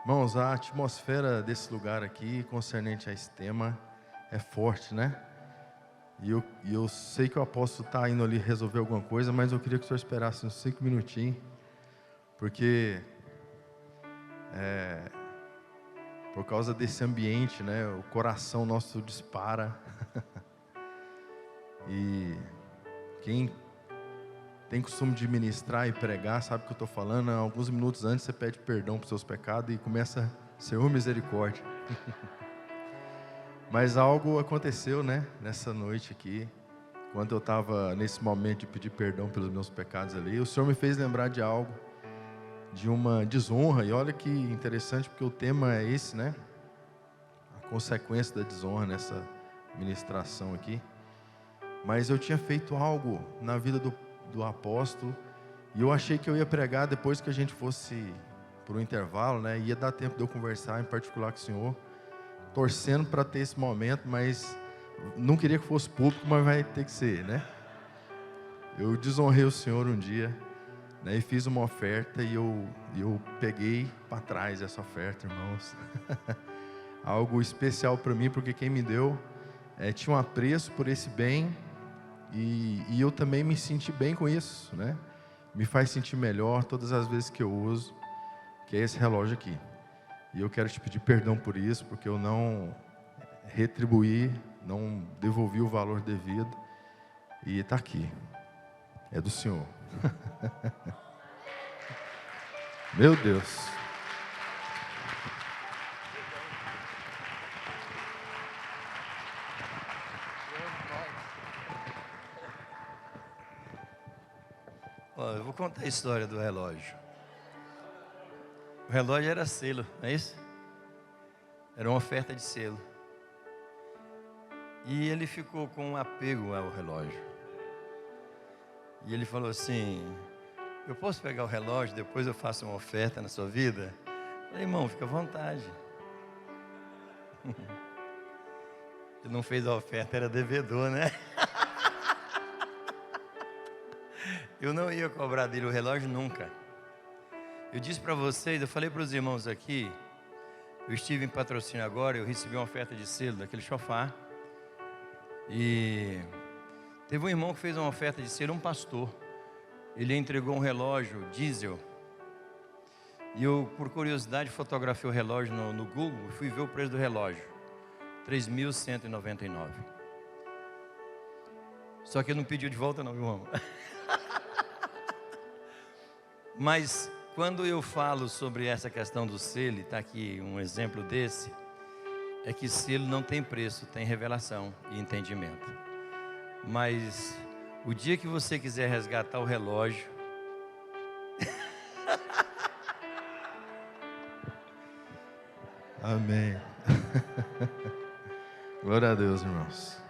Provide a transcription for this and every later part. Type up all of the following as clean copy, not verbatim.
Irmãos, a atmosfera desse lugar aqui, concernente a esse tema, é forte, né? E eu sei que o apóstolo está indo ali resolver alguma coisa, mas eu queria que o senhor esperasse uns 5 minutinhos, porque por causa desse ambiente, né, o coração nosso dispara. E quem tem costume de ministrar e pregar, sabe o que eu estou falando. Alguns minutos antes você pede perdão por seus pecados e começa, Senhor, misericórdia. Mas algo aconteceu, né, nessa noite aqui, quando eu estava nesse momento de pedir perdão pelos meus pecados ali. O Senhor me fez lembrar de algo, de uma desonra. E olha que interessante, porque o tema é esse, né? A consequência da desonra nessa ministração aqui. Mas eu tinha feito algo na vida do apóstolo, e eu achei que eu ia pregar depois que a gente fosse para o intervalo, né? Ia dar tempo de eu conversar em particular com o Senhor, torcendo para ter esse momento, mas não queria que fosse público, mas vai ter que ser, né? Eu desonrei o Senhor um dia, né? E fiz uma oferta, e eu peguei para trás essa oferta, irmãos. Algo especial para mim, porque quem me deu tinha um apreço por esse bem, e eu também me senti bem com isso, né? Me faz sentir melhor todas as vezes que eu uso, que é esse relógio aqui. E eu quero te pedir perdão por isso, porque eu não retribuí, não devolvi o valor devido, e está aqui, é do Senhor. Meu Deus. Ó, eu vou contar a história do relógio. O relógio era selo, não é isso? Era uma oferta de selo. E ele ficou com um apego ao relógio. E ele falou assim: eu posso pegar o relógio, depois eu faço uma oferta na sua vida? Eu falei: irmão, fica à vontade. Ele não fez a oferta, era devedor, né? Eu não ia cobrar dele o relógio nunca. Eu disse para vocês, eu falei para os irmãos aqui, eu estive em patrocínio agora, eu recebi uma oferta de selo daquele chofar. E teve um irmão que fez uma oferta de selo, um pastor. Ele entregou um relógio diesel. E eu, por curiosidade, fotografei o relógio no Google e fui ver o preço do relógio. 3.199. Só que ele não pediu de volta não, irmão. Mas quando eu falo sobre essa questão do selo, está aqui um exemplo desse, é que selo não tem preço, tem revelação e entendimento. Mas o dia que você quiser resgatar o relógio, Amém. Glória a Deus, irmãos.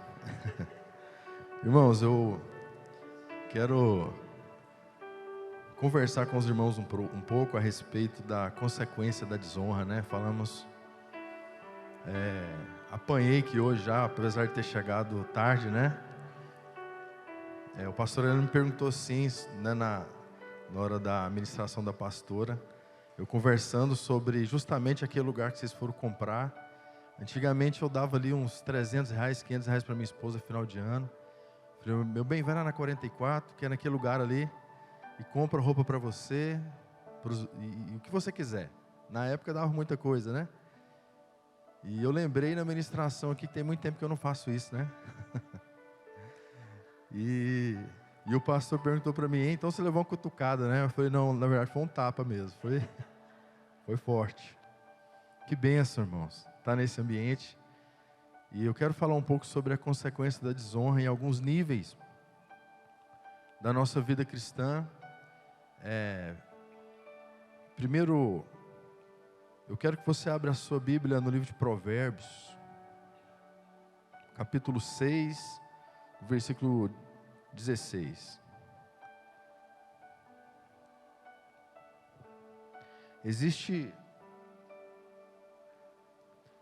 Irmãos, eu quero conversar com os irmãos um pouco a respeito da consequência da desonra, né? Falamos, apanhei que hoje já, apesar de ter chegado tarde, né? O pastor ele me perguntou assim, né, na hora da ministração da pastora, eu conversando sobre justamente aquele lugar que vocês foram comprar. Antigamente eu dava ali uns R$300, R$500 para minha esposa final de ano. Falei: meu bem, vai lá na 44, que é naquele lugar ali, e compra roupa para você, e o que você quiser. Na época dava muita coisa, né? E eu lembrei na ministração aqui que tem muito tempo que eu não faço isso, né? E o pastor perguntou para mim: então você levou uma cutucada, né? Eu falei: não, na verdade foi um tapa mesmo, foi forte. Que bênção, irmãos, estar nesse ambiente. E eu quero falar um pouco sobre a consequência da desonra em alguns níveis da nossa vida cristã. Primeiro, eu quero que você abra a sua Bíblia no livro de Provérbios, capítulo 6, versículo 16. Existe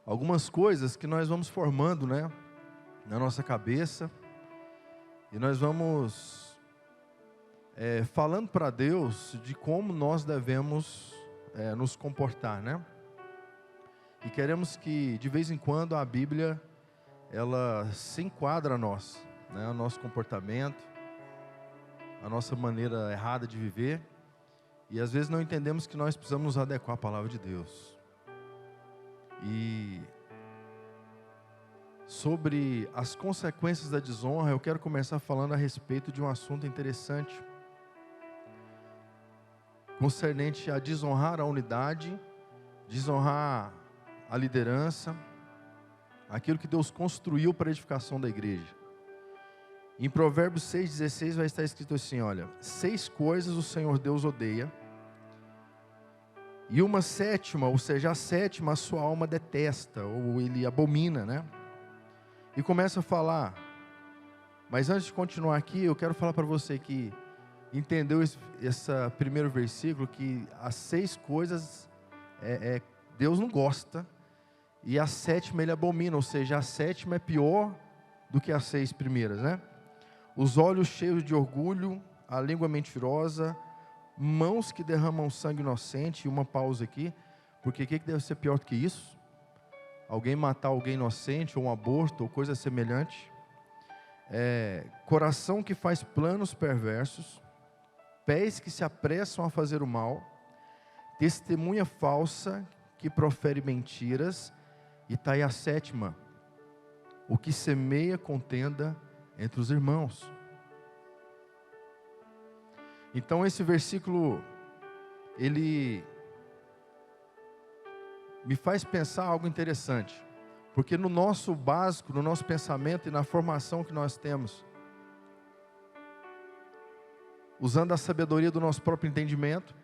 algumas coisas que nós vamos formando, né, na nossa cabeça, e nós vamos falando para Deus de como nós devemos nos comportar, né? E queremos que, de vez em quando, a Bíblia, ela se enquadra a nós, né? O nosso comportamento, a nossa maneira errada de viver. E às vezes não entendemos que nós precisamos nos adequar à palavra de Deus. E sobre as consequências da desonra, eu quero começar falando a respeito de um assunto interessante, concernente a desonrar a unidade, desonrar a liderança, aquilo que Deus construiu para a edificação da igreja. Em Provérbios 6,16 vai estar escrito assim, olha: 6 coisas o Senhor Deus odeia, e uma sétima, ou seja, a sétima, a sua alma detesta, ou ele abomina, né? E começa a falar, mas antes de continuar aqui, eu quero falar para você que entendeu esse primeiro versículo, que as 6 coisas Deus não gosta, e a sétima ele abomina, ou seja, a sétima é pior do que as 6 primeiras, né? Os olhos cheios de orgulho, a língua mentirosa, mãos que derramam sangue inocente. E uma pausa aqui, porque o que deve ser pior do que isso? Alguém matar alguém inocente, ou um aborto, ou coisa semelhante. Coração que faz planos perversos, pés que se apressam a fazer o mal, testemunha falsa que profere mentiras. E está aí a sétima: o que semeia contenda entre os irmãos. Então esse versículo, ele me faz pensar algo interessante, porque no nosso básico, no nosso pensamento e na formação que nós temos, usando a sabedoria do nosso próprio entendimento,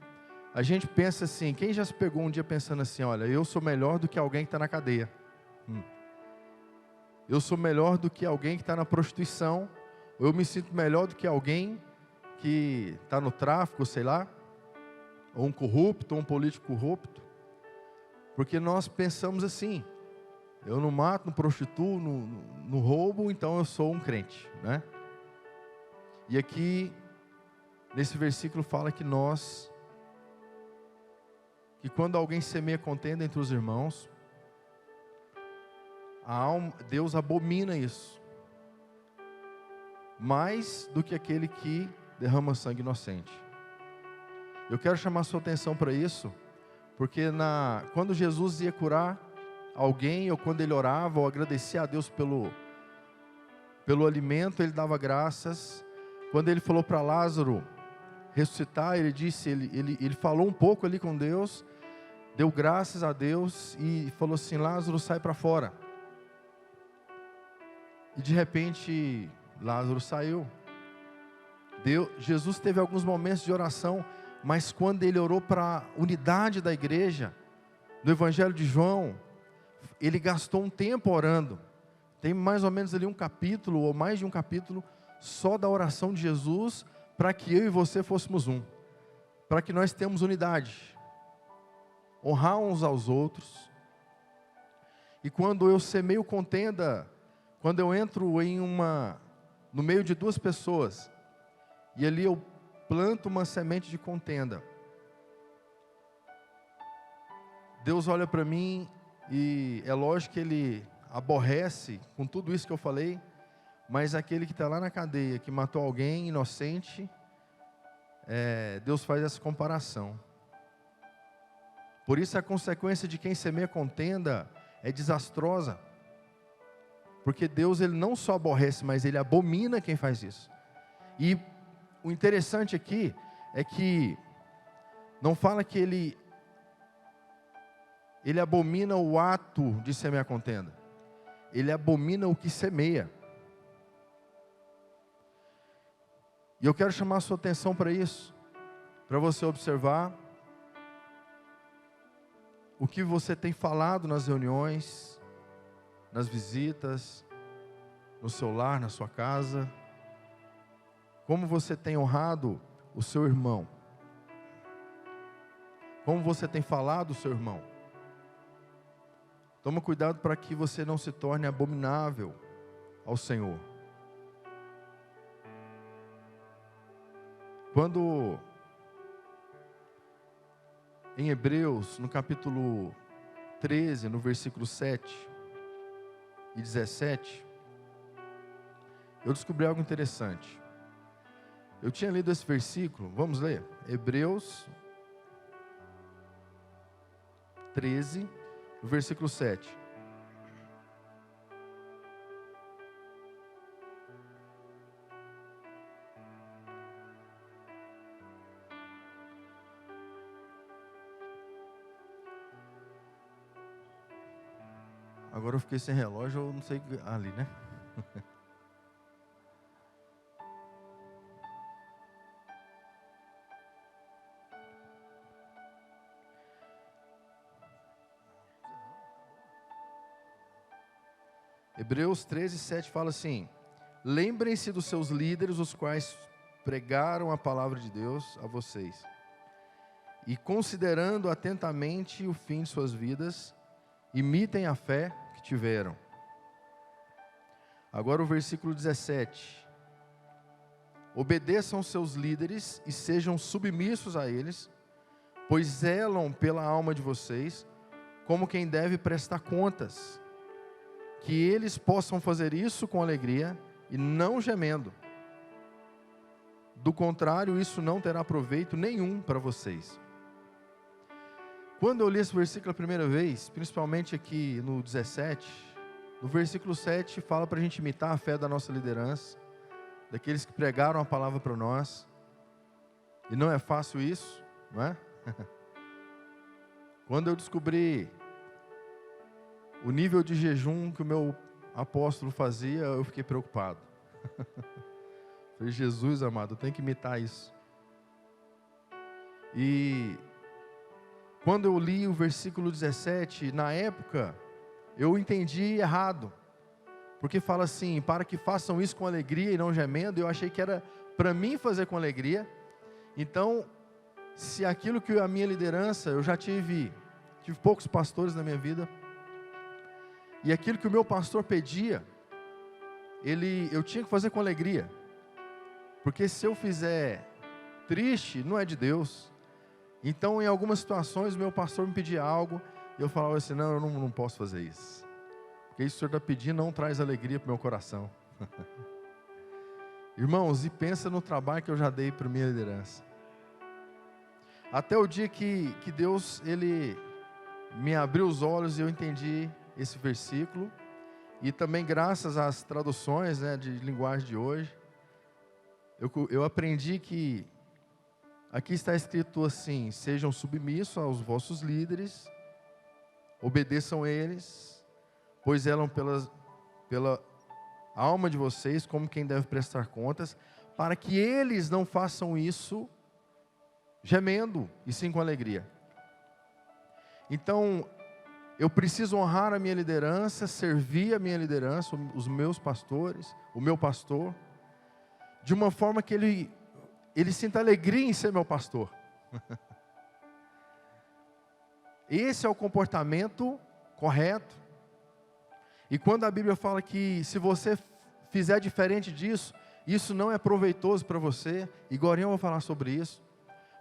a gente pensa assim, quem já se pegou um dia pensando assim, olha, eu sou melhor do que alguém que está na cadeia, eu sou melhor do que alguém que está na prostituição, ou eu me sinto melhor do que alguém que está no tráfico, sei lá, ou um corrupto, ou um político corrupto, porque nós pensamos assim, eu não mato, não prostituo, não roubo, então eu sou um crente, né? E aqui, nesse versículo fala que quando alguém semeia contenda entre os irmãos, Deus abomina isso, mais do que aquele que derrama sangue inocente. Eu quero chamar a sua atenção para isso, porque quando Jesus ia curar alguém, ou quando ele orava, ou agradecia a Deus pelo alimento, ele dava graças. Quando ele falou para Lázaro ressuscitar, ele falou um pouco ali com Deus, deu graças a Deus e falou assim, Lázaro, sai para fora. E de repente, Lázaro saiu. Jesus teve alguns momentos de oração, mas quando ele orou para a unidade da igreja, no Evangelho de João, ele gastou um tempo orando. Tem mais ou menos ali um capítulo, ou mais de um capítulo, só da oração de Jesus, para que eu e você fôssemos um, para que nós tenhamos unidade, honrar uns aos outros. E quando eu semeio contenda, quando eu entro no meio de 2 pessoas, e ali eu planto uma semente de contenda, Deus olha para mim, e é lógico que Ele aborrece com tudo isso que eu falei, mas aquele que está lá na cadeia, que matou alguém inocente, Deus faz essa comparação. Por isso a consequência de quem semeia contenda é desastrosa, porque Deus ele não só aborrece, mas Ele abomina quem faz isso. E o interessante aqui é que não fala que Ele abomina o ato de semear contenda, Ele abomina o que semeia. E eu quero chamar a sua atenção para isso, para você observar o que você tem falado nas reuniões, nas visitas, no seu lar, na sua casa, como você tem honrado o seu irmão, como você tem falado o seu irmão. Toma cuidado para que você não se torne abominável ao Senhor. Quando em Hebreus, no capítulo 13, no versículo 7 e 17, eu descobri algo interessante. Eu tinha lido esse versículo, vamos ler? Hebreus 13, no versículo 7. Agora eu fiquei sem relógio, eu não sei ali, né? Hebreus 13, 7 fala assim: lembrem-se dos seus líderes, os quais pregaram a palavra de Deus a vocês, e considerando atentamente o fim de suas vidas, imitem a fé que tiveram. Agora o versículo 17: obedeçam seus líderes e sejam submissos a eles, pois zelam pela alma de vocês, como quem deve prestar contas. Que eles possam fazer isso com alegria e não gemendo. Do contrário, isso não terá proveito nenhum para vocês. Quando eu li esse versículo a primeira vez, principalmente aqui no 17, no versículo 7 fala para a gente imitar a fé da nossa liderança, daqueles que pregaram a palavra para nós. E não é fácil isso, não é? Quando eu descobri o nível de jejum que o meu apóstolo fazia, eu fiquei preocupado. Falei, Jesus amado, eu tenho que imitar isso. E quando eu li o versículo 17, na época, eu entendi errado. Porque fala assim, para que façam isso com alegria e não gemendo. Eu achei que era para mim fazer com alegria. Então, se aquilo que a minha liderança, eu já tive poucos pastores na minha vida, e aquilo que o meu pastor pedia, eu tinha que fazer com alegria. Porque se eu fizer triste, não é de Deus. Então, em algumas situações, o meu pastor me pedia algo, e eu falava assim, não, eu não posso fazer isso. Porque isso que o Senhor está pedindo não traz alegria para o meu coração. Irmãos, e pensa no trabalho que eu já dei para a minha liderança. Até o dia que Deus, Ele me abriu os olhos e eu entendi esse versículo, e também graças às traduções, né, de linguagem de hoje, eu aprendi que aqui está escrito assim: sejam submissos aos vossos líderes, obedeçam eles, pois zelam pela alma de vocês, como quem deve prestar contas, para que eles não façam isso gemendo, e sim com alegria. Então, eu preciso honrar a minha liderança, servir a minha liderança, os meus pastores, o meu pastor, de uma forma que ele sinta alegria em ser meu pastor. Esse é o comportamento correto. E quando a Bíblia fala que se você fizer diferente disso, isso não é proveitoso para você, e Gorinha vai falar sobre isso,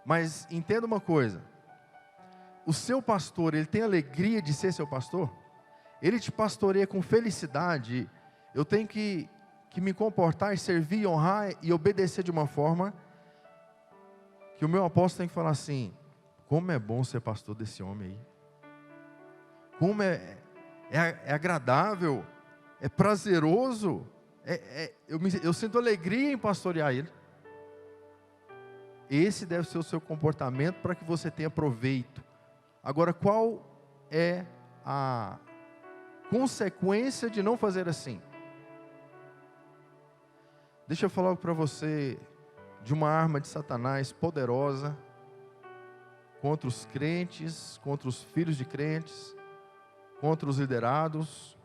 mas entenda uma coisa: o seu pastor, ele tem alegria de ser seu pastor? Ele te pastoreia com felicidade? Eu tenho que me comportar e servir, honrar e obedecer de uma forma que o meu apóstolo tem que falar assim: como é bom ser pastor desse homem aí. Como é agradável, é prazeroso, eu sinto alegria em pastorear ele. Esse deve ser o seu comportamento para que você tenha proveito. Agora, qual é a consequência de não fazer assim? Deixa eu falar para você de uma arma de Satanás poderosa contra os crentes, contra os filhos de crentes, contra os liderados,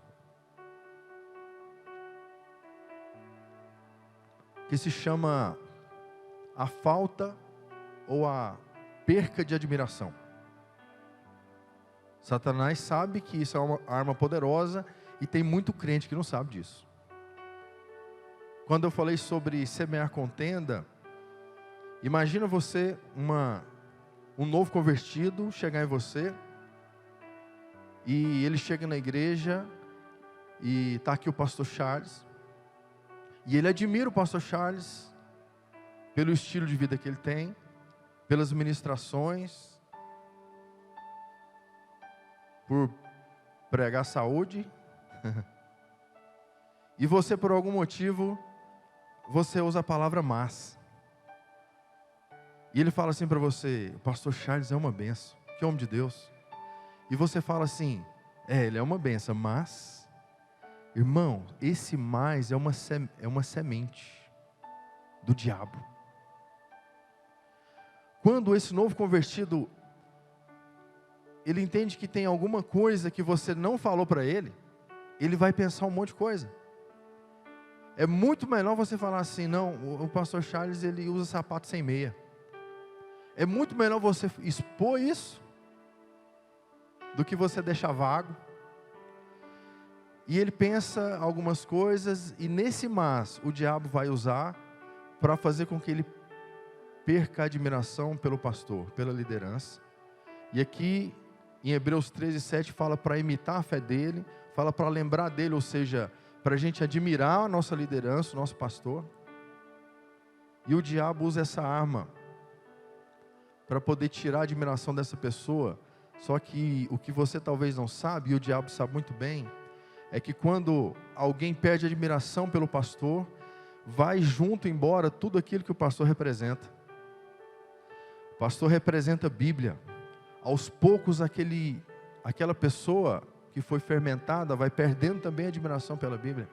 que se chama a falta ou a perca de admiração. Satanás sabe que isso é uma arma poderosa e tem muito crente que não sabe disso. Quando eu falei sobre semear contenda, imagina você, um novo convertido, chegar em você E ele chega na igreja e está aqui o pastor Charles. E ele admira o pastor Charles pelo estilo de vida que ele tem, pelas ministrações, por pregar saúde. E você, por algum motivo, você usa a palavra mas. E ele fala assim para você: o pastor Charles é uma benção, que homem de Deus. E você fala assim: ele é uma benção, mas, irmão, esse mais é uma semente do diabo. Quando esse novo convertido, ele entende que tem alguma coisa que você não falou para ele, ele vai pensar um monte de coisa. É muito melhor você falar assim: não, o pastor Charles, ele usa sapato sem meia. É muito melhor você expor isso, do que você deixar vago. E ele pensa algumas coisas, e nesse mas, o diabo vai usar para fazer com que ele perca a admiração pelo pastor, pela liderança. E aqui, em Hebreus 13:7, fala para imitar a fé dele, fala para lembrar dele, ou seja, para a gente admirar a nossa liderança, o nosso pastor. E o diabo usa essa arma para poder tirar a admiração dessa pessoa. Só que o que você talvez não sabe, e o diabo sabe muito bem, é que quando alguém perde a admiração pelo pastor, vai junto embora tudo aquilo que o pastor representa. O pastor representa a Bíblia. Aos poucos aquela pessoa que foi fermentada vai perdendo também a admiração pela Bíblia.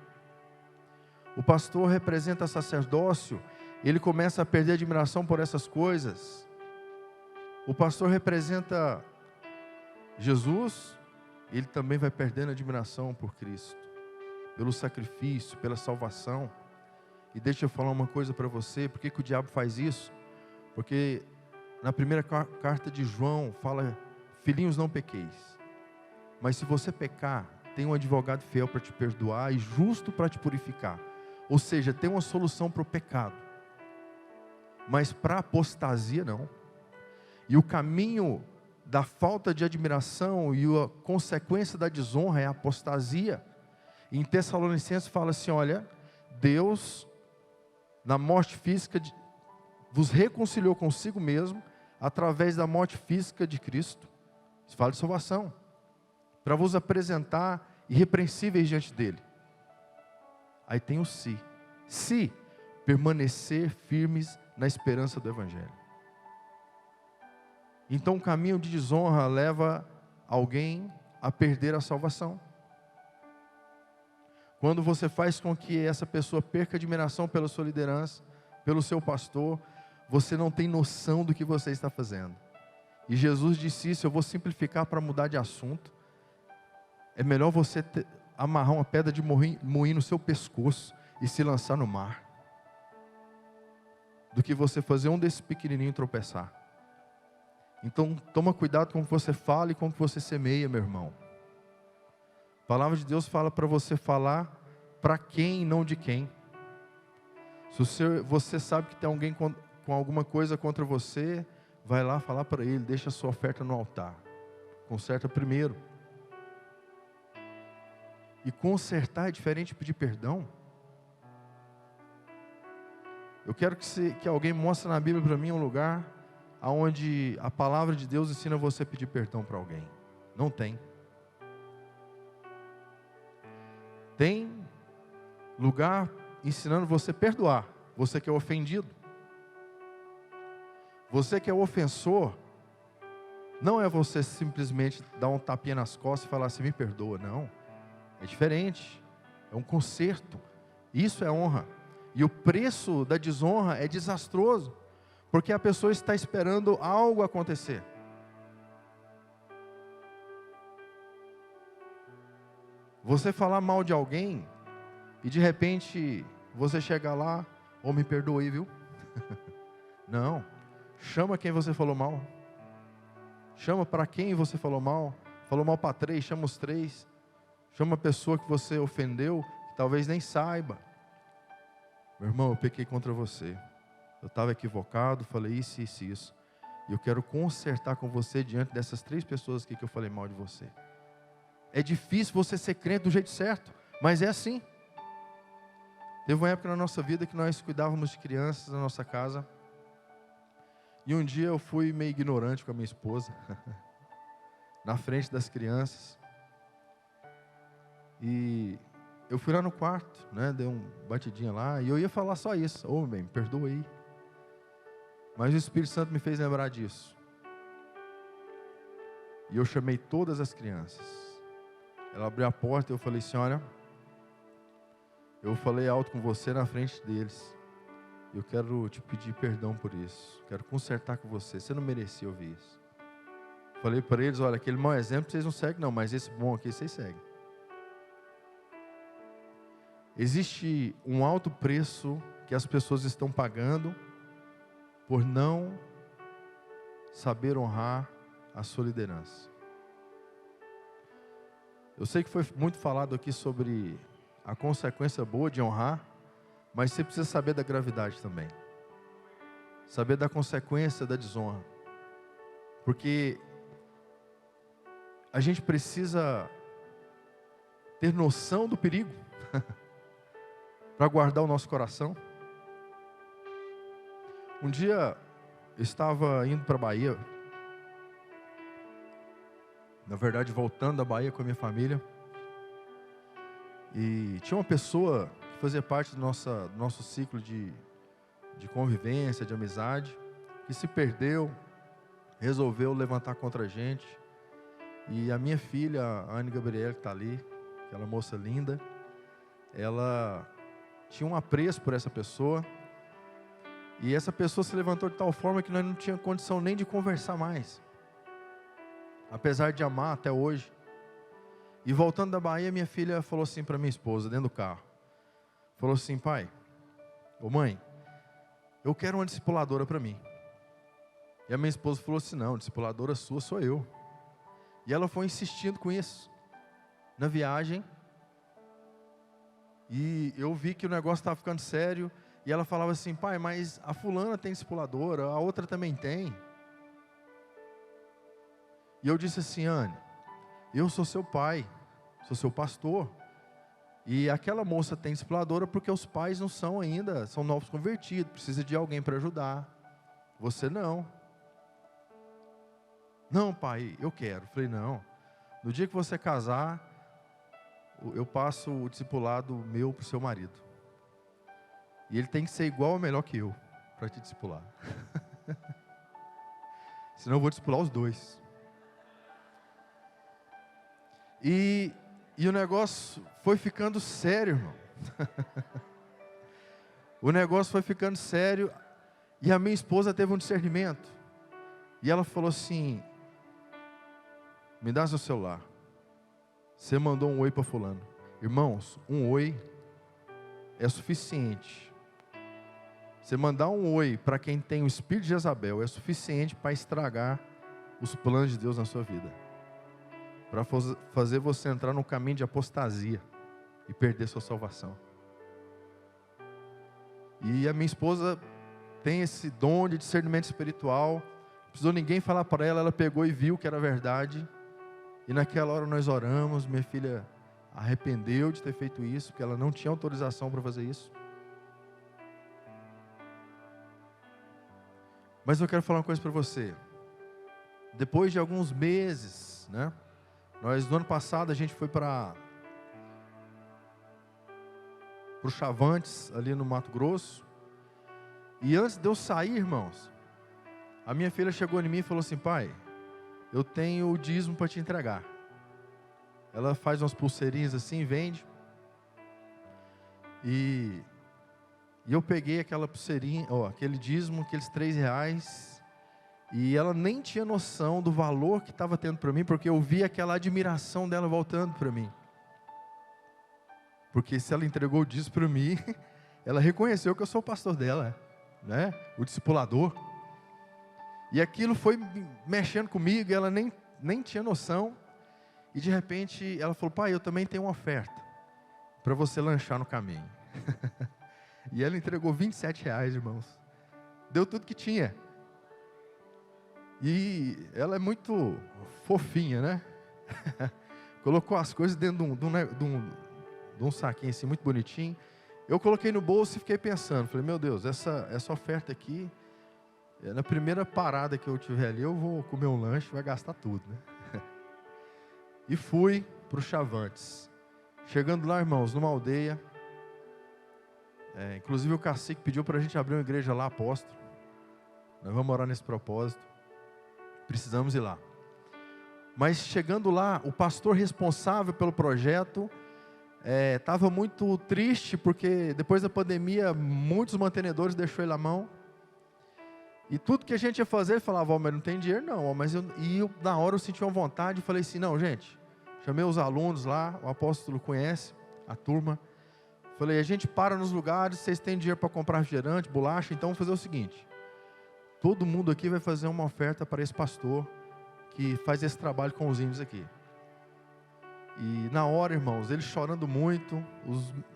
O pastor representa sacerdócio, ele começa a perder a admiração por essas coisas. O pastor representa Jesus, ele também vai perdendo a admiração por Cristo, pelo sacrifício, pela salvação. E deixa eu falar uma coisa para você: por que o diabo faz isso? Porque na primeira carta de João fala: filhinhos, não pequeis. Mas se você pecar, tem um advogado fiel para te perdoar e justo para te purificar. Ou seja, tem uma solução para o pecado, mas para a apostasia não. E o caminho da falta de admiração e a consequência da desonra é a apostasia. Em Tessalonicenses fala assim: olha, Deus, na morte física, vos reconciliou consigo mesmo, através da morte física de Cristo. Isso fala de salvação, para vos apresentar irrepreensíveis diante dele. Aí tem o se permanecer firmes na esperança do Evangelho. Então o caminho de desonra leva alguém a perder a salvação. Quando você faz com que essa pessoa perca admiração pela sua liderança, pelo seu pastor, você não tem noção do que você está fazendo. E Jesus disse isso: eu vou simplificar para mudar de assunto. É melhor você amarrar uma pedra de moinho no seu pescoço e se lançar no mar, do que você fazer um desses pequenininhos tropeçar. Então, toma cuidado com o que você fala e com o que você semeia, meu irmão. A palavra de Deus fala para você falar para quem e não de quem. Se você sabe que tem alguém com alguma coisa contra você, vai lá falar para ele, deixa a sua oferta no altar. Conserta primeiro. E consertar é diferente de pedir perdão. Eu quero que alguém mostre na Bíblia para mim um lugar onde a palavra de Deus ensina você a pedir perdão para alguém. Não tem. Tem lugar ensinando você a perdoar, você que é ofendido. Você que é o ofensor, não é você simplesmente dar um tapinha nas costas e falar assim: me perdoa. Não, é diferente, é um conserto. Isso é honra. E o preço da desonra é desastroso, porque a pessoa está esperando algo acontecer. Você falar mal de alguém e de repente você chegar lá: oh, me perdoe, viu? Não, chama quem você falou mal. Chama para quem você falou mal. Falou mal para 3, chama os 3. Chama a pessoa que você ofendeu, que talvez nem saiba. Meu irmão, eu pequei contra você. Eu estava equivocado, falei isso, isso e isso. E eu quero consertar com você diante dessas 3 pessoas aqui que eu falei mal de você. É difícil você ser crente do jeito certo, mas é assim. Teve uma época na nossa vida que nós cuidávamos de crianças na nossa casa. E um dia eu fui meio ignorante com a minha esposa, na frente das crianças. E eu fui lá no quarto, né, dei uma batidinha lá, e eu ia falar só isso. Ô, bem, me perdoa aí. Mas o Espírito Santo me fez lembrar disso. E eu chamei todas as crianças. Ela abriu a porta e eu falei, senhora, eu falei alto com você na frente deles. Eu quero te pedir perdão por isso. Quero consertar com você. Você não merecia ouvir isso. Falei para eles, olha, aquele mau exemplo vocês não seguem não, mas esse bom aqui vocês seguem. Existe um alto preço que as pessoas estão pagando por não saber honrar a sua liderança. Eu sei que foi muito falado aqui sobre a consequência boa de honrar, mas você precisa saber da gravidade também. Saber da consequência da desonra. Porque a gente precisa ter noção do perigo para guardar o nosso coração. Um dia eu estava indo para a Bahia, na verdade voltando da Bahia com a minha família, e tinha uma pessoa que fazia parte do nosso ciclo de convivência, de amizade, que se perdeu, resolveu levantar contra a gente. E a minha filha, a Anne Gabriela, que está ali, aquela moça linda, ela tinha um apreço por essa pessoa. E essa pessoa se levantou de tal forma que nós não tínhamos condição nem de conversar mais. Apesar de amar até hoje. E voltando da Bahia, minha filha falou assim para minha esposa, dentro do carro. Falou assim, pai, ô mãe, eu quero uma discipuladora para mim. E a minha esposa falou assim, não, discipuladora sua sou eu. E ela foi insistindo com isso. Na viagem. E eu vi que o negócio estava ficando sério. E ela falava assim, pai, mas a fulana tem discipuladora, a outra também tem. E eu disse assim, Anne, eu sou seu pai, sou seu pastor. E aquela moça tem discipuladora porque os pais não são ainda, são novos convertidos, precisa de alguém para ajudar. Você não. Não, pai, eu quero. Falei, não. No dia que você casar, eu passo o discipulado meu para o seu marido. E ele tem que ser igual ou melhor que eu, para te discipular. Senão eu vou discipular os dois. E o negócio foi ficando sério, irmão. O negócio foi ficando sério. E a minha esposa teve um discernimento. E ela falou assim, me dá seu celular. Você mandou um oi para fulano. Irmãos, um oi é suficiente. Você mandar um oi para quem tem o espírito de Jezabel é suficiente para estragar os planos de Deus na sua vida. Para fazer você entrar no caminho de apostasia e perder sua salvação. E a minha esposa tem esse dom de discernimento espiritual. Não precisou ninguém falar para ela, ela pegou e viu que era verdade. E naquela hora nós oramos, minha filha arrependeu de ter feito isso, porque ela não tinha autorização para fazer isso. Mas eu quero falar uma coisa para você. Depois de alguns meses, né? No ano passado a gente foi para o Chavantes, ali no Mato Grosso. E antes de eu sair, irmãos, a minha filha chegou em mim e falou assim, pai, eu tenho o dízimo para te entregar. Ela faz umas pulseirinhas assim, vende. E eu peguei aquela pulseirinha, aquele dízimo, aqueles R$3. E ela nem tinha noção do valor que estava tendo para mim, porque eu vi aquela admiração dela voltando para mim. Porque se ela entregou o dízimo para mim, ela reconheceu que eu sou o pastor dela, né? O discipulador. E aquilo foi mexendo comigo, ela nem tinha noção. E de repente ela falou, pai, eu também tenho uma oferta para você lanchar no caminho. E ela entregou R$27, irmãos. Deu tudo que tinha. E ela é muito fofinha, né? colocou as coisas dentro de um saquinho assim, muito bonitinho. Eu coloquei no bolso e fiquei pensando, falei, meu Deus, essa oferta aqui, na primeira parada que eu tiver ali, eu vou comer um lanche, vai gastar tudo, né? E fui para o Chavantes. Chegando lá, irmãos, numa aldeia, inclusive o cacique pediu para a gente abrir uma igreja lá, apóstolo. Nós vamos orar nesse propósito. Precisamos ir lá. Mas chegando lá, o pastor responsável pelo projeto estava muito triste, porque depois da pandemia, muitos mantenedores deixou ele à mão. E tudo que a gente ia fazer, ele falava, mas não tem dinheiro não. Na hora eu senti uma vontade e falei assim, não, gente, chamei os alunos lá, o apóstolo conhece a turma. Falei, a gente para nos lugares, vocês têm dinheiro para comprar refrigerante, bolacha, então vamos fazer o seguinte. Todo mundo aqui vai fazer uma oferta para esse pastor que faz esse trabalho com os índios aqui. E na hora, irmãos, eles chorando muito,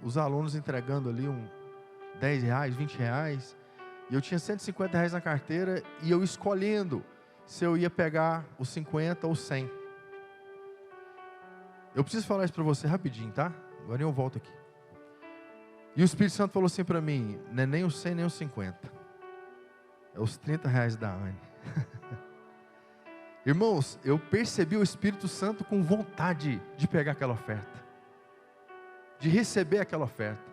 os alunos entregando ali R$10, R$20, e eu tinha R$150 na carteira, e eu escolhendo se eu ia pegar os 50 ou 100. Eu preciso falar isso para você rapidinho, tá? Agora eu volto aqui. E o Espírito Santo falou assim para mim, não é nem os 100 nem os 50, é os R$30 da Anne. Irmãos, eu percebi o Espírito Santo com vontade de pegar aquela oferta, de receber aquela oferta.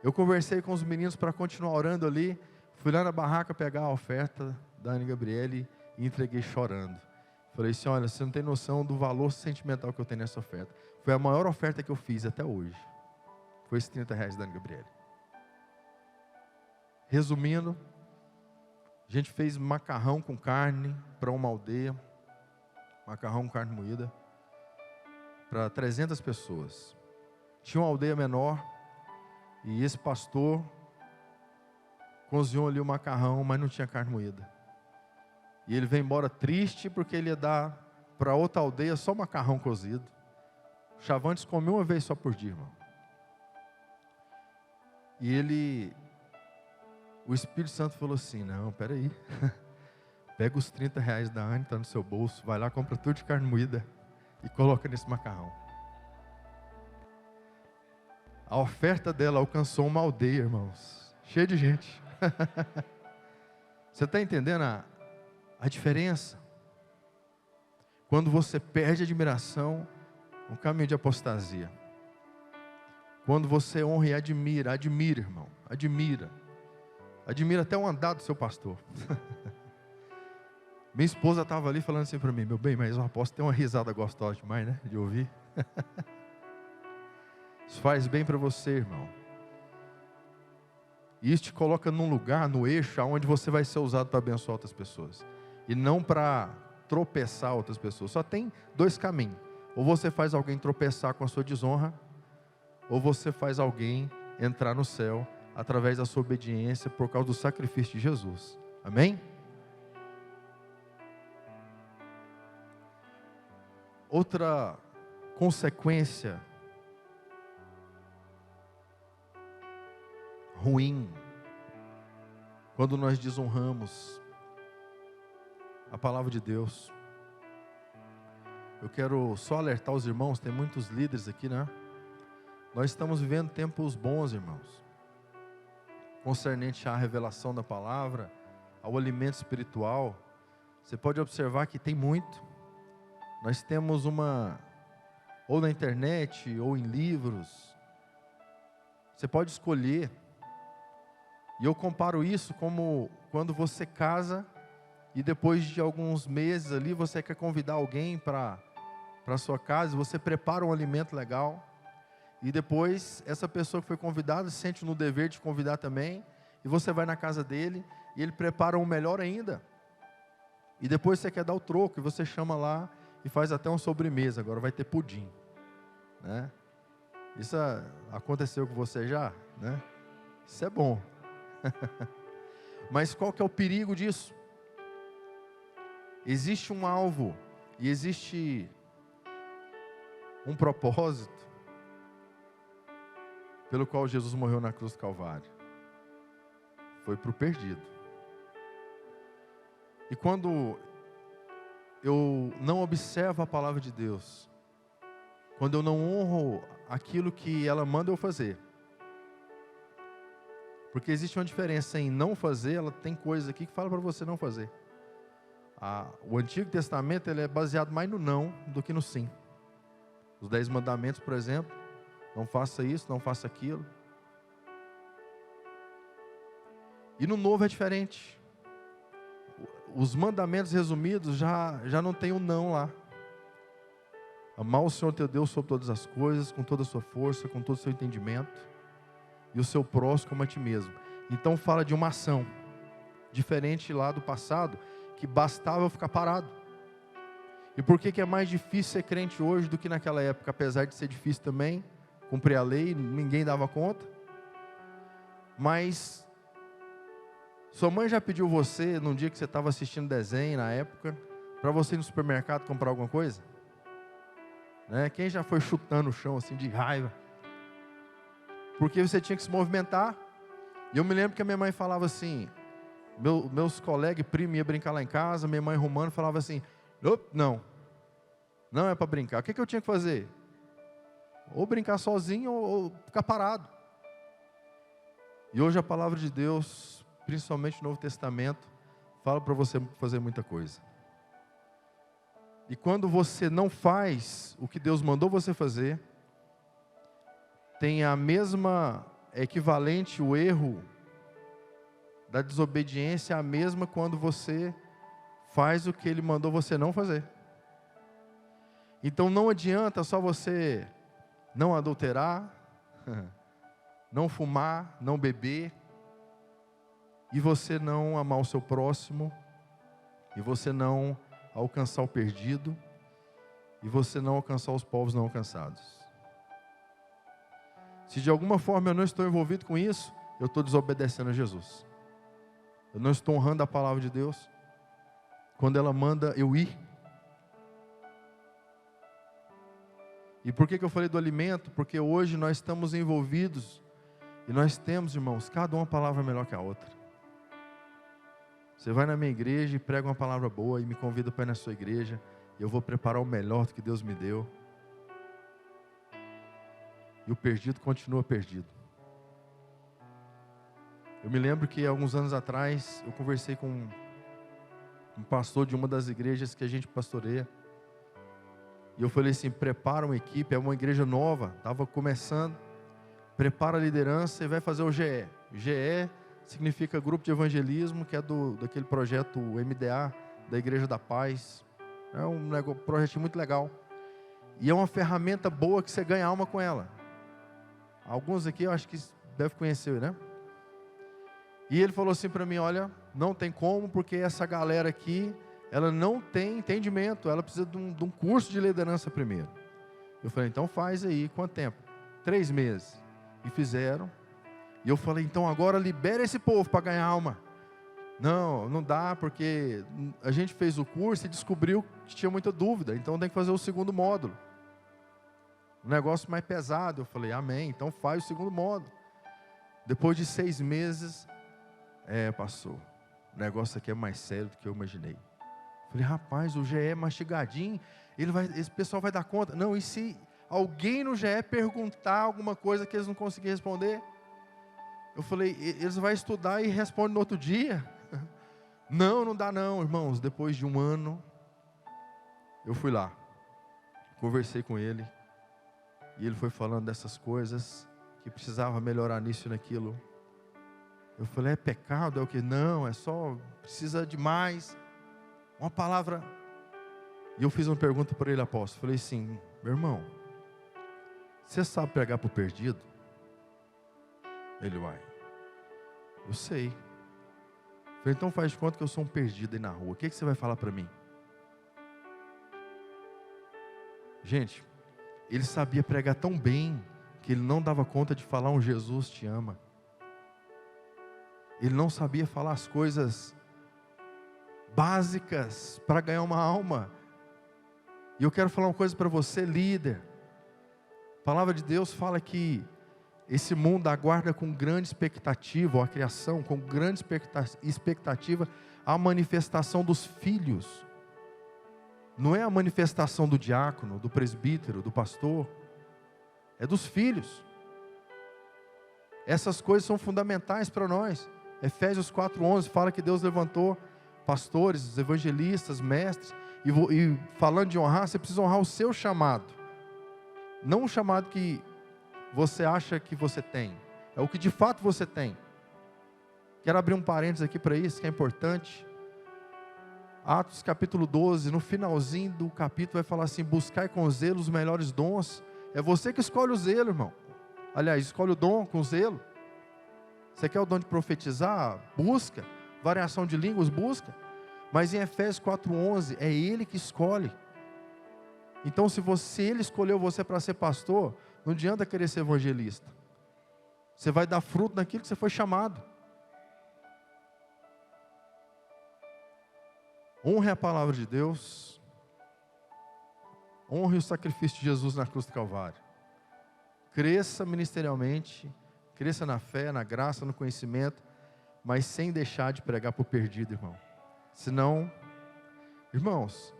Eu conversei com os meninos para continuar orando ali, fui lá na barraca pegar a oferta da Anne Gabriele e entreguei chorando. Falei assim, olha, você não tem noção do valor sentimental que eu tenho nessa oferta. Foi a maior oferta que eu fiz até hoje. Foi esses R$30 da Anne Gabriele. Resumindo, a gente fez macarrão com carne para uma aldeia, macarrão com carne moída, para 300 pessoas. Tinha uma aldeia menor, e esse pastor cozinhou ali o macarrão, mas não tinha carne moída. E ele veio embora triste, porque ele ia dar para outra aldeia só macarrão cozido. O Chavantes comeu uma vez só por dia, irmão. E o Espírito Santo falou assim, não, peraí, pega os R$30 da Anne, está no seu bolso, vai lá, compra tudo de carne moída e coloca nesse macarrão. A oferta dela alcançou uma aldeia, irmãos, cheia de gente. Você está entendendo a diferença? Quando você perde a admiração, um caminho de apostasia. Quando você honra e admira, irmão, admira até o andar do seu pastor. Minha esposa estava ali falando assim para mim, meu bem, mas o apóstolo tem uma risada gostosa demais, né, de ouvir. Isso faz bem para você, irmão. E isso te coloca num lugar, no eixo, onde você vai ser usado para abençoar outras pessoas. E não para tropeçar outras pessoas. Só tem dois caminhos. Ou você faz alguém tropeçar com a sua desonra, ou você faz alguém entrar no céu através da sua obediência por causa do sacrifício de Jesus. Amém? Outra consequência ruim, quando nós desonramos a palavra de Deus. Eu quero só alertar os irmãos, tem muitos líderes aqui, né? Nós estamos vivendo tempos bons, irmãos, concernente à revelação da palavra, ao alimento espiritual. Você pode observar que tem muito. Nós temos ou na internet, ou em livros. Você pode escolher. E eu comparo isso como quando você casa e depois de alguns meses ali você quer convidar alguém para a sua casa, você prepara um alimento legal e depois essa pessoa que foi convidada se sente no dever de convidar também, e você vai na casa dele e ele prepara um melhor ainda, e depois você quer dar o troco e você chama lá e faz até uma sobremesa, agora vai ter pudim, né? Isso aconteceu com você já, né? Isso é bom. Mas qual que é o perigo disso? Existe um alvo e existe um propósito pelo qual Jesus morreu na cruz do Calvário. Foi para o perdido. E quando eu não observo a palavra de Deus, quando eu não honro aquilo que ela manda eu fazer. Porque existe uma diferença em não fazer, ela tem coisas aqui que fala para você não fazer. O Antigo Testamento ele é baseado mais no não do que no sim. Os 10 mandamentos, por exemplo, não faça isso, não faça aquilo. E no Novo é diferente. Os mandamentos resumidos já não tem o não lá. Amar o Senhor teu Deus sobre todas as coisas, com toda a sua força, com todo o seu entendimento, e o seu próximo como a ti mesmo. Então fala de uma ação, diferente lá do passado, que bastava eu ficar parado. E por que é mais difícil ser crente hoje do que naquela época? Apesar de ser difícil também, cumprir a lei, ninguém dava conta. Mas sua mãe já pediu você, num dia que você estava assistindo desenho, na época, para você ir no supermercado comprar alguma coisa? Né? Quem já foi chutando o chão assim de raiva? Porque você tinha que se movimentar. E eu me lembro que a minha mãe falava assim, meus colegas e primos iam brincar lá em casa, minha mãe romana falava assim, não é para brincar. O que eu tinha que fazer? Ou brincar sozinho ou ficar parado. E hoje a palavra de Deus, principalmente no Novo Testamento, fala para você fazer muita coisa. E quando você não faz o que Deus mandou você fazer, tem a mesma, equivalente, o erro da desobediência, a mesma quando você faz o que Ele mandou você não fazer. Então não adianta só você não adulterar, não fumar, não beber, e você não amar o seu próximo, e você não alcançar o perdido, e você não alcançar os povos não alcançados. Se de alguma forma eu não estou envolvido com isso, eu estou desobedecendo a Jesus. Eu não estou honrando a palavra de Deus, quando ela manda eu ir. E por que eu falei do alimento? Porque hoje nós estamos envolvidos, e nós temos, irmãos, cada uma palavra melhor que a outra. Você vai na minha igreja e prega uma palavra boa, e me convida para ir na sua igreja, e eu vou preparar o melhor do que Deus me deu. E o perdido continua perdido. Eu me lembro que alguns anos atrás, eu conversei com um pastor de uma das igrejas que a gente pastoreia. E eu falei assim, prepara uma equipe, é uma igreja nova, estava começando. Prepara a liderança e vai fazer o GE. GE significa Grupo de Evangelismo, que é daquele projeto MDA, da Igreja da Paz. É um projeto muito legal. E é uma ferramenta boa que você ganha alma com ela. Alguns aqui eu acho que devem conhecer, né? E ele falou assim para mim, olha, não tem como, porque essa galera aqui, ela não tem entendimento, ela precisa de um curso de liderança primeiro. Eu falei, então faz aí, quanto tempo? 3 meses. E fizeram. E eu falei, então agora libera esse povo para ganhar alma. Não dá, porque a gente fez o curso e descobriu que tinha muita dúvida, então tem que fazer o segundo módulo. Um negócio mais pesado. Eu falei, amém, então faz o segundo módulo. Depois de 6 meses, passou. O negócio aqui é mais sério do que eu imaginei. Eu falei, rapaz, o GE é mastigadinho, esse pessoal vai dar conta. Não, e se alguém no GE perguntar alguma coisa que eles não conseguirem responder? Eu falei, eles vão estudar e respondem no outro dia? Não dá não, irmãos. Depois de 1 ano, eu fui lá, conversei com ele, e ele foi falando dessas coisas, que precisava melhorar nisso e naquilo. Eu falei, é pecado? É o que? Não, é só, precisa de mais. Uma palavra. E eu fiz uma pergunta para ele, apóstolo. Falei assim, meu irmão, você sabe pregar para o perdido? Ele vai. Eu sei. Falei, então faz de conta que eu sou um perdido aí na rua. O que você vai falar para mim? Gente, ele sabia pregar tão bem que ele não dava conta de falar um Jesus te ama. Ele não sabia falar as coisas básicas para ganhar uma alma. E eu quero falar uma coisa para você, líder. A palavra de Deus fala que esse mundo aguarda com grande expectativa, ou a criação, com grande expectativa, a manifestação dos filhos. Não é a manifestação do diácono, do presbítero, do pastor. É dos filhos. Essas coisas são fundamentais para nós. Efésios 4:11 fala que Deus levantou pastores, evangelistas, mestres. E falando de honrar, você precisa honrar o seu chamado. Não o chamado que você acha que você tem. É o que de fato você tem. Quero abrir um parênteses aqui para isso, que é importante. Atos capítulo 12, no finalzinho do capítulo vai falar assim: buscai com zelo os melhores dons. É você que escolhe o zelo, irmão. Aliás, escolhe o dom com zelo. Você quer o dom de profetizar? Busca. Variação de línguas? Busca. Mas em Efésios 4:11, é Ele que escolhe. Então, se Ele escolheu você para ser pastor, não adianta querer ser evangelista. Você vai dar fruto naquilo que você foi chamado. Honre a palavra de Deus. Honre o sacrifício de Jesus na cruz do Calvário. Cresça ministerialmente, cresça na fé, na graça, no conhecimento, mas sem deixar de pregar por perdido, irmão. Senão, irmãos,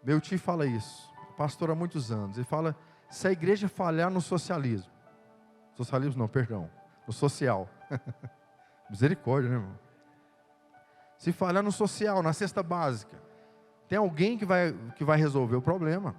meu tio fala isso, pastor há muitos anos, ele fala: se a igreja falhar no socialismo não, no social, misericórdia, né, irmão? Se falhar no social, na cesta básica, tem alguém que vai resolver o problema.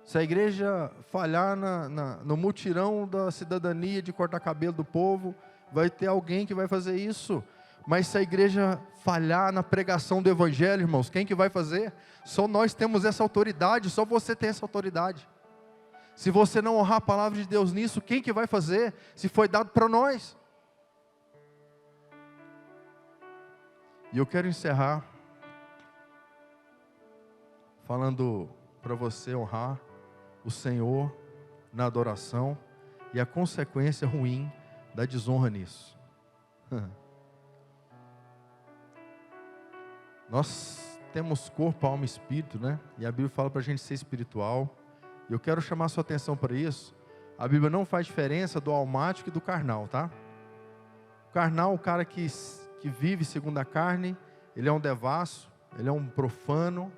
Se a igreja falhar no mutirão da cidadania de cortar cabelo do povo, vai ter alguém que vai fazer isso. Mas se a igreja falhar na pregação do evangelho, irmãos, quem que vai fazer? Só nós temos essa autoridade, só você tem essa autoridade. Se você não honrar a palavra de Deus nisso, quem que vai fazer? Se foi dado para nós. E eu quero encerrar falando para você honrar o Senhor na adoração e a consequência ruim da desonra nisso. Nós temos corpo, alma e espírito, né? E a Bíblia fala para a gente ser espiritual. E eu quero chamar a sua atenção para isso. A Bíblia não faz diferença do almático e do carnal, tá? O carnal, o cara que vive segundo a carne, ele é um devasso, ele é um profano.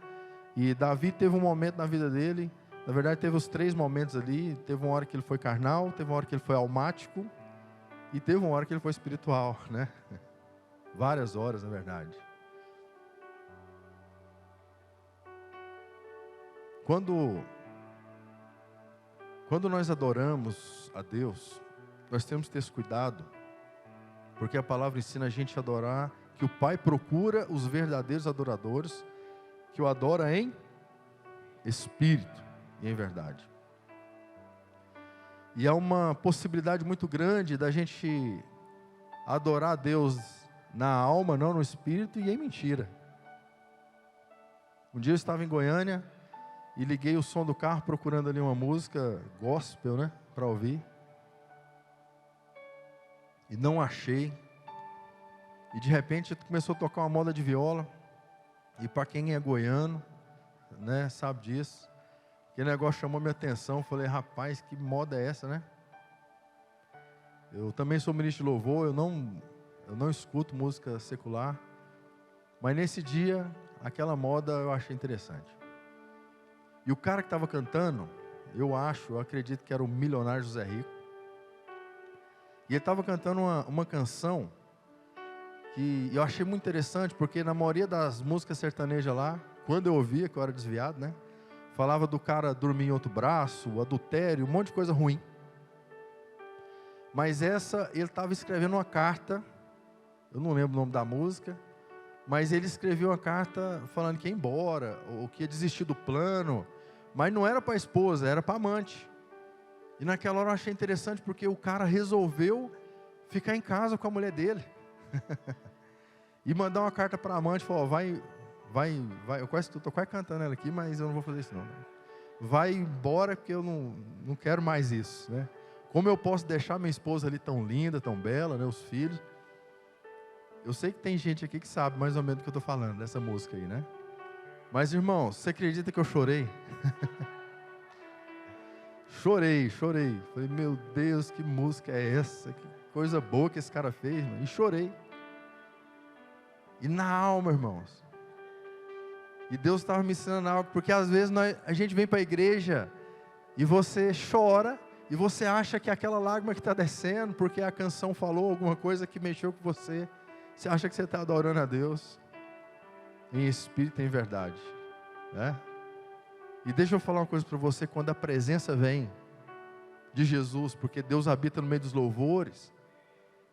E Davi teve um momento na vida dele, na verdade teve os 3 momentos ali. Teve uma hora que ele foi carnal, teve uma hora que ele foi almático e teve uma hora que ele foi espiritual, né? Várias horas, na verdade. Quando nós adoramos a Deus, nós temos que ter esse cuidado, porque a palavra ensina a gente a adorar, que o Pai procura os verdadeiros adoradores, que o adora em espírito e em verdade. E há uma possibilidade muito grande da gente adorar a Deus na alma, não no espírito, e em mentira. Um dia eu estava em Goiânia e liguei o som do carro procurando ali uma música gospel, né, para ouvir. E não achei. E de repente começou a tocar uma moda de viola. E para quem é goiano, né, sabe disso. Aquele negócio chamou minha atenção. Falei: rapaz, que moda é essa, né? Eu também sou ministro de louvor, eu não escuto música secular. Mas nesse dia, aquela moda eu achei interessante. E o cara que estava cantando, eu acredito que era o milionário José Rico. E ele estava cantando uma canção que eu achei muito interessante, porque na maioria das músicas sertanejas lá, quando eu ouvia, que eu era desviado, né? Falava do cara dormir em outro braço, adultério, um monte de coisa ruim. Mas essa, ele estava escrevendo uma carta, eu não lembro o nome da música, mas ele escreveu uma carta falando que ia embora, ou que ia desistir do plano, mas não era para a esposa, era para a amante. E naquela hora eu achei interessante, porque o cara resolveu ficar em casa com a mulher dele. E mandar uma carta para a amante, falou: vai, eu estou quase cantando ela aqui, mas eu não vou fazer isso não. Vai embora, porque eu não quero mais isso, né? Como eu posso deixar minha esposa ali tão linda, tão bela, né, os filhos. Eu sei que tem gente aqui que sabe mais ou menos do que eu estou falando, dessa música aí, né? Mas, irmãos, você acredita que eu chorei? Chorei. Falei: meu Deus, que música é essa? Que coisa boa que esse cara fez, mano. E chorei. e na alma, irmãos. E Deus estava me ensinando algo, porque às vezes a gente vem para a igreja e você chora, e você acha que aquela lágrima que está descendo, porque a canção falou alguma coisa que mexeu com você, você acha que você está adorando a Deus, em espírito e em verdade, né? E deixa eu falar uma coisa para você, quando a presença vem de Jesus, porque Deus habita no meio dos louvores,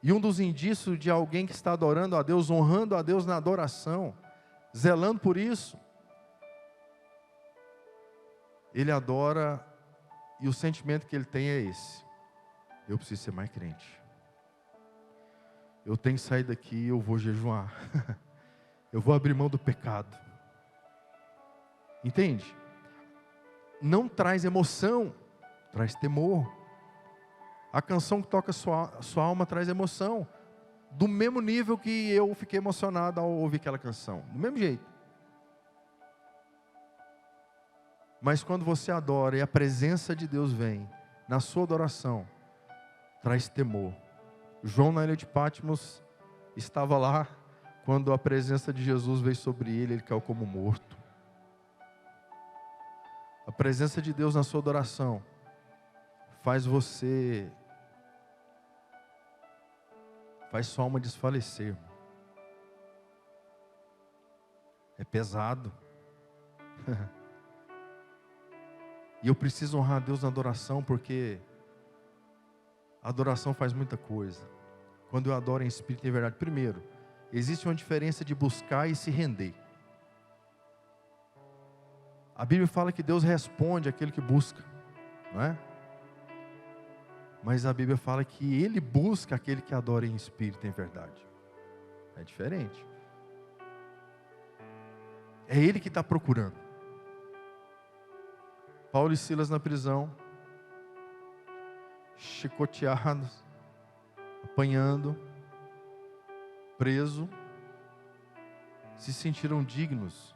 e um dos indícios de alguém que está adorando a Deus, honrando a Deus na adoração, zelando por isso, ele adora, e o sentimento que ele tem é esse: eu preciso ser mais crente, eu tenho que sair daqui, eu vou jejuar, eu vou abrir mão do pecado. Entende? Não traz emoção, traz temor. A canção que toca sua alma traz emoção, do mesmo nível que eu fiquei emocionado ao ouvir aquela canção, do mesmo jeito. Mas quando você adora e a presença de Deus vem na sua adoração, traz temor. João, na ilha de Patmos, estava lá quando a presença de Jesus veio sobre ele, ele caiu como morto. A presença de Deus na sua adoração faz sua alma desfalecer. É pesado. E eu preciso honrar a Deus na adoração, porque a adoração faz muita coisa. Quando eu adoro em espírito e em verdade, primeiro, existe uma diferença de buscar e se render. A Bíblia fala que Deus responde àquele que busca, não é? Mas a Bíblia fala que Ele busca aquele que adora em espírito e em verdade. É diferente. É Ele que está procurando. Paulo e Silas na prisão, chicoteados, apanhando, preso, se sentiram dignos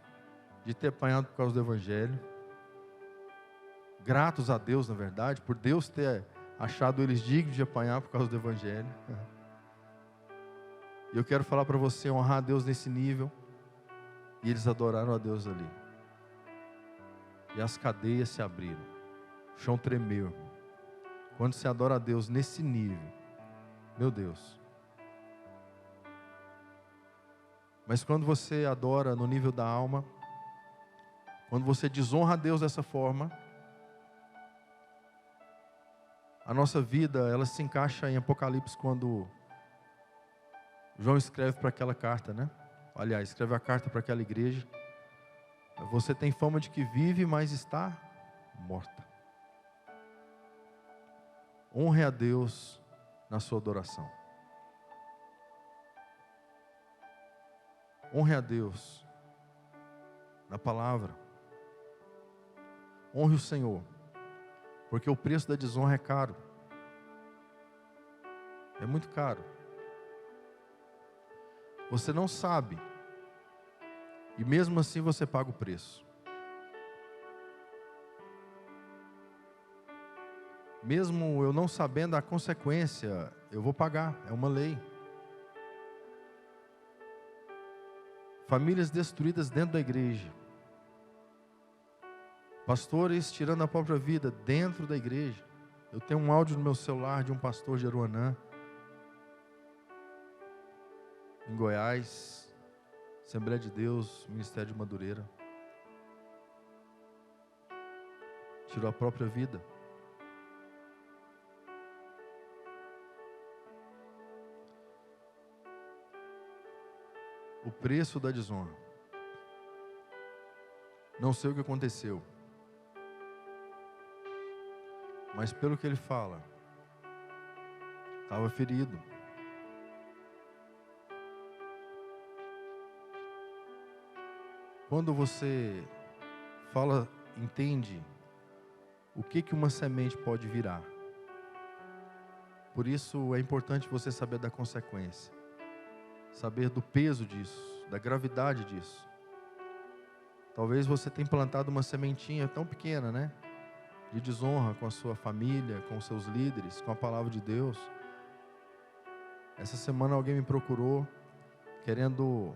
de ter apanhado por causa do Evangelho, gratos a Deus, na verdade, por Deus ter achado eles dignos de apanhar por causa do Evangelho. E eu quero falar para você, honrar a Deus nesse nível, e eles adoraram a Deus ali. E as cadeias se abriram, o chão tremeu. Quando você adora a Deus nesse nível, meu Deus. Mas quando você adora no nível da alma, quando você desonra a Deus dessa forma, a nossa vida, ela se encaixa em Apocalipse, quando João escreve para aquela carta, né? Aliás, escreve a carta para aquela igreja. Você tem fama de que vive, mas está morta. Honre a Deus na sua adoração. Honre a Deus na palavra. Honre o Senhor, porque o preço da desonra é caro. É muito caro. Você não sabe, e mesmo assim você paga o preço. Mesmo eu não sabendo a consequência, eu vou pagar, é uma lei. Famílias destruídas dentro da igreja. Pastores tirando a própria vida dentro da igreja. Eu tenho um áudio no meu celular de um pastor de Aruanã, em Goiás, Assembleia de Deus, Ministério de Madureira. Tirou a própria vida. O preço da desonra. Não sei o que aconteceu, mas pelo que ele fala, estava ferido. Quando você fala, entende o que uma semente pode virar. Por isso é importante você saber da consequência, saber do peso disso, da gravidade disso. Talvez você tenha plantado uma sementinha tão pequena, né? De desonra com a sua família, com os seus líderes, com a palavra de Deus. Essa semana alguém me procurou, querendo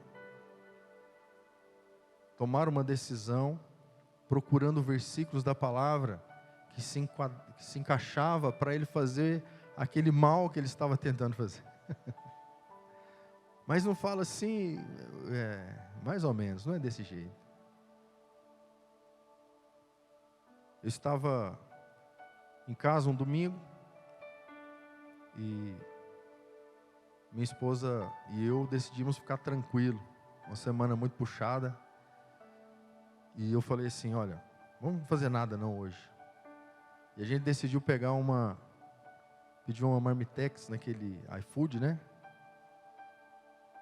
tomar uma decisão, procurando versículos da palavra que se encaixava para ele fazer aquele mal que ele estava tentando fazer. Mas não fala assim, mais ou menos, não é desse jeito. Eu estava em casa um domingo e minha esposa e eu decidimos ficar tranquilo, uma semana muito puxada. E eu falei assim, olha, vamos fazer nada não hoje. E a gente decidiu pedir uma marmitex naquele iFood, né?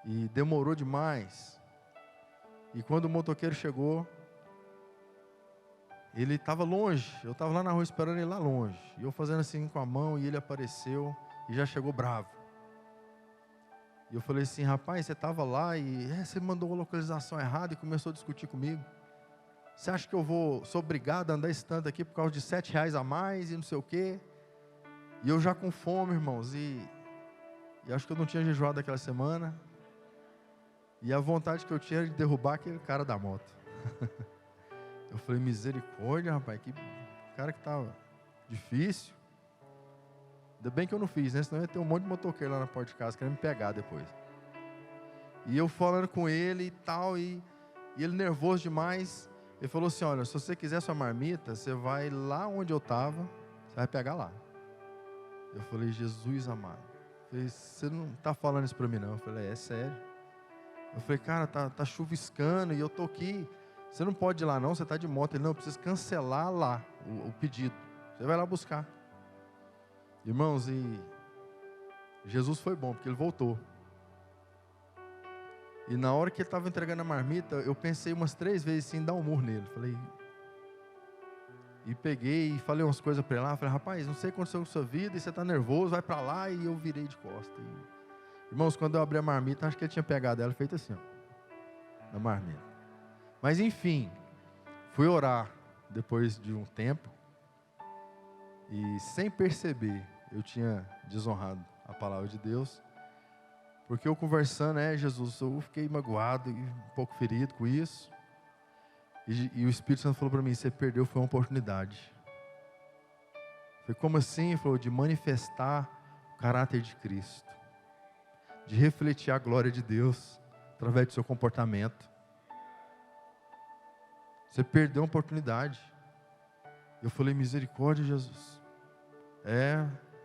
E demorou demais. E quando o motoqueiro chegou, ele estava longe. Eu estava lá na rua esperando ele lá longe. E eu fazendo assim com a mão e ele apareceu e já chegou bravo. E eu falei assim, rapaz, você estava lá e você mandou a localização errada e começou a discutir comigo. Você acha que eu sou obrigado a andar esse tanto aqui por causa de R$7 a mais e não sei o quê? E eu já com fome, irmãos, e acho que eu não tinha jejuado aquela semana. E a vontade que eu tinha era de derrubar aquele cara da moto. Eu falei, misericórdia, rapaz, que cara que estava difícil. Ainda bem que eu não fiz, né? Senão ia ter um monte de motoqueiro lá na porta de casa querendo me pegar depois. E eu falando com ele e tal, e ele nervoso demais. Ele falou assim, olha, se você quiser sua marmita, você vai lá onde eu estava, você vai pegar lá. Eu falei, Jesus amado. Eu falei, você não está falando isso para mim não? Eu falei, é sério. Eu falei, cara, tá chuviscando e eu tô aqui. Você não pode ir lá não, você está de moto. Ele, não, eu preciso cancelar lá o pedido. Você vai lá buscar. Irmãos, e Jesus foi bom, porque ele voltou. E na hora que ele estava entregando a marmita, eu pensei umas 3 vezes assim, em dar um murro nele. Falei, e peguei e falei umas coisas para ele lá. Falei, rapaz, não sei o que aconteceu com a sua vida, e você está nervoso, vai para lá. E eu virei de costas. Irmãos, quando eu abri a marmita, acho que ele tinha pegado ela, feito assim, ó, na marmita. Mas enfim, fui orar depois de um tempo. E sem perceber, eu tinha desonrado a palavra de Deus. Porque eu conversando, Jesus, eu fiquei magoado e um pouco ferido com isso. E o Espírito Santo falou para mim, você perdeu, foi uma oportunidade. Foi como assim? Ele falou, de manifestar o caráter de Cristo. De refletir a glória de Deus através do seu comportamento. Você perdeu uma oportunidade. Eu falei, misericórdia, Jesus.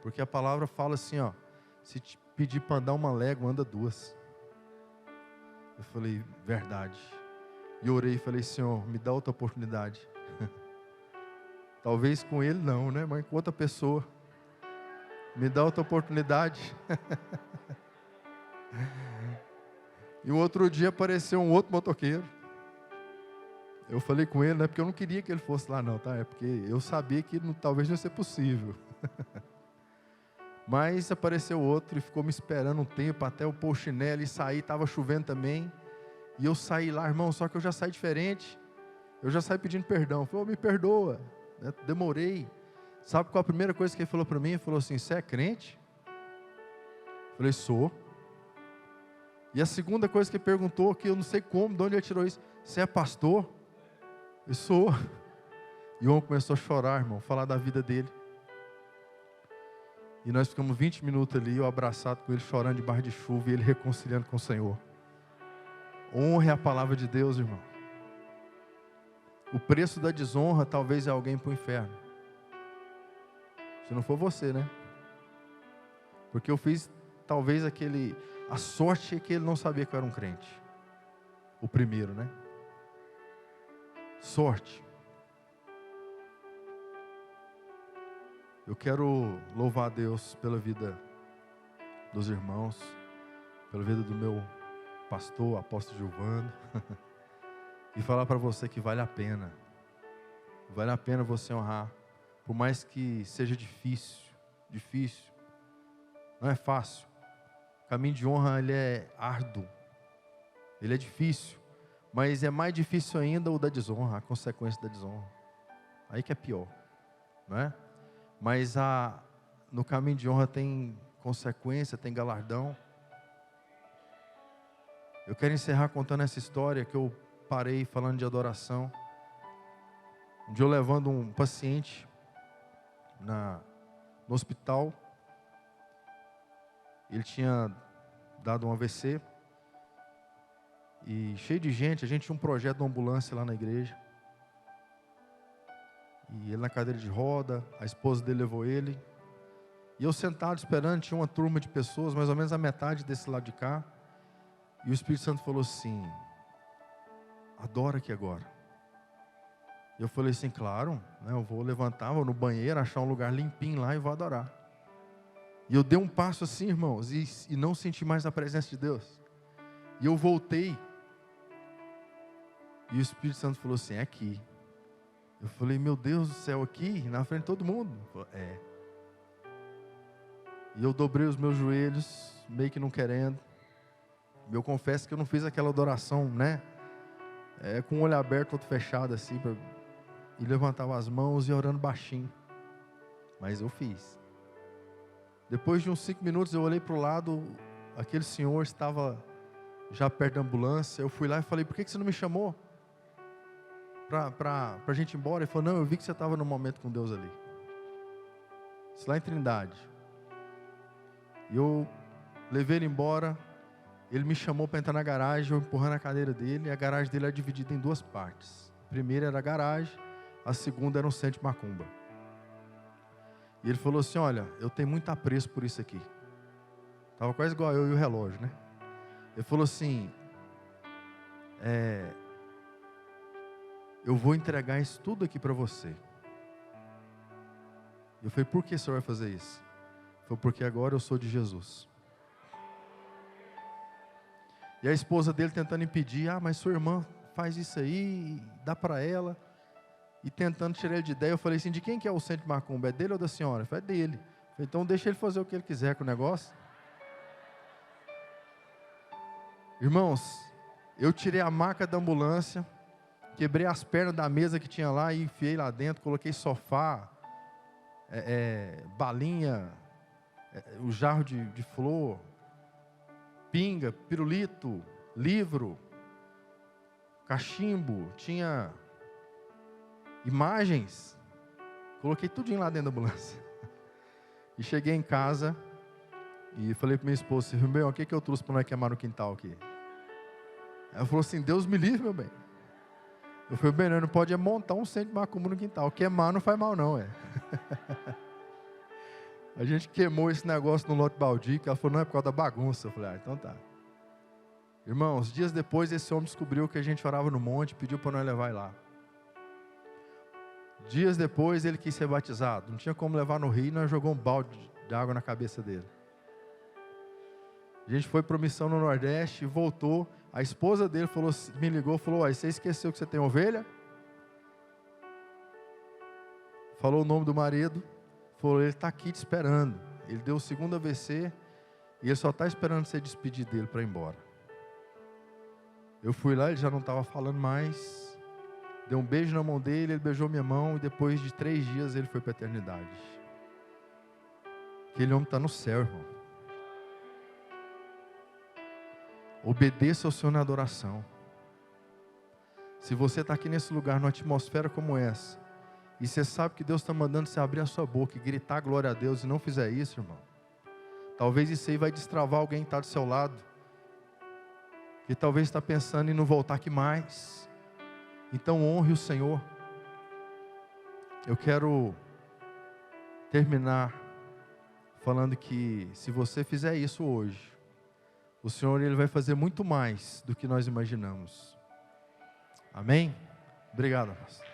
Porque a palavra fala assim, ó, se te pedir para andar uma légua, anda 2. Eu falei, verdade. E orei e falei, Senhor, me dá outra oportunidade. Talvez com ele não, né? Mas com outra pessoa. Me dá outra oportunidade. E um outro dia apareceu um outro motoqueiro. Eu falei com ele, não é porque eu não queria que ele fosse lá não, tá? É porque eu sabia que talvez não ia ser possível. Mas apareceu outro e ficou me esperando um tempo até eu pôr o chinelo e sair, estava chovendo também. E eu saí lá, irmão, só que eu já saí diferente. Eu já saí pedindo perdão. Falei, me perdoa. Demorei. Sabe qual a primeira coisa que ele falou para mim? Ele falou assim, você é crente? Eu falei, sou. E a segunda coisa que ele perguntou, que eu não sei como, de onde ele tirou isso, você é pastor? Eu sou. E o homem começou a chorar, irmão, falar da vida dele. E nós ficamos 20 minutos ali, eu abraçado com ele, chorando debaixo de chuva, e ele reconciliando com o Senhor. Honre a palavra de Deus, irmão. O preço da desonra talvez é alguém para o inferno. Se não for você, né? Porque eu fiz talvez a sorte é que ele não sabia que eu era um crente. O primeiro, né? Sorte. Eu quero louvar a Deus pela vida dos irmãos, pela vida do meu pastor, apóstolo Gilvando, e falar para você que vale a pena você honrar, por mais que seja difícil, não é fácil, o caminho de honra ele é árduo, ele é difícil, mas é mais difícil ainda o da desonra, a consequência da desonra, aí que é pior, não é? Mas no caminho de honra tem consequência, tem galardão. Eu quero encerrar contando essa história que eu parei falando de adoração. Um dia eu levando um paciente no hospital. Ele tinha dado um AVC. E cheio de gente, a gente tinha um projeto de ambulância lá na igreja. E ele na cadeira de roda, a esposa dele levou ele. E eu sentado esperando, tinha uma turma de pessoas, mais ou menos a metade desse lado de cá. E o Espírito Santo falou assim: adora aqui agora. Eu falei assim, claro, né, eu vou levantar, vou no banheiro, achar um lugar limpinho lá e vou adorar. E eu dei um passo assim, irmãos, e não senti mais a presença de Deus. E eu voltei. E o Espírito Santo falou assim, é aqui. Eu falei, meu Deus do céu, aqui, na frente de todo mundo? Ele falou, é. E eu dobrei os meus joelhos, meio que não querendo. Eu confesso que eu não fiz aquela adoração, né? Com o olho aberto, outro fechado assim, e levantava as mãos e orando baixinho. Mas eu fiz. Depois de uns 5 minutos eu olhei para o lado, aquele senhor estava já perto da ambulância. Eu fui lá e falei, por que você não me chamou para a gente ir embora? Ele falou, não, eu vi que você estava no momento com Deus ali. Isso lá em Trindade. E eu levei ele embora. Ele me chamou para entrar na garagem, eu empurrando a cadeira dele. E a garagem dele era dividida em 2 partes. A primeira era a garagem, a segunda era um centro de macumba. E ele falou assim, olha, eu tenho muito apreço por isso aqui. Estava quase igual eu e o relógio, né? Ele falou assim, eu vou entregar isso tudo aqui para você. Eu falei, por que o senhor vai fazer isso? Ele falou, porque agora eu sou de Jesus. E a esposa dele tentando impedir, mas sua irmã faz isso aí, dá para ela. E tentando tirar ele de ideia, eu falei assim, de quem que é o centro de macumba? É dele ou da senhora? Ele falou, é dele. Eu falei, então deixa ele fazer o que ele quiser com o negócio. Irmãos, eu tirei a maca da ambulância, quebrei as pernas da mesa que tinha lá e enfiei lá dentro, coloquei sofá, balinha, o jarro de flor, pinga, pirulito, livro, cachimbo, tinha imagens, coloquei tudinho lá dentro da ambulância. E cheguei em casa e falei para minha esposa, meu bem, o que eu trouxe para nós queimar no quintal aqui? Ela falou assim, Deus me livre, meu bem. Eu falei, bem, não pode montar um centro de macumba no quintal, queimar não faz mal não, A gente queimou esse negócio no lote baldio, que ela falou, não, é por causa da bagunça. Eu falei, então tá. Irmãos, dias depois esse homem descobriu que a gente orava no monte, pediu para nós levar lá. Dias depois ele quis ser batizado, não tinha como levar no rio, nós jogamos um balde de água na cabeça dele. A gente foi para missão no Nordeste e voltou, a esposa dele me ligou, falou, você esqueceu que você tem ovelha? Falou o nome do marido, falou, ele está aqui te esperando, ele deu o 2º AVC e ele só está esperando você despedir dele para ir embora. Eu fui lá, ele já não estava falando mais. Dei um beijo na mão dele, ele beijou minha mão e depois de 3 dias ele foi para a eternidade. Aquele homem está no céu, irmão. Obedeça ao Senhor na adoração. Se você está aqui nesse lugar, numa atmosfera como essa, e você sabe que Deus está mandando você abrir a sua boca e gritar glória a Deus e não fizer isso, irmão, talvez isso aí vai destravar alguém que está do seu lado, que talvez está pensando em não voltar aqui mais. Então honre o Senhor. Eu quero terminar falando que se você fizer isso hoje, o Senhor ele vai fazer muito mais do que nós imaginamos. Amém? Obrigado, pastor.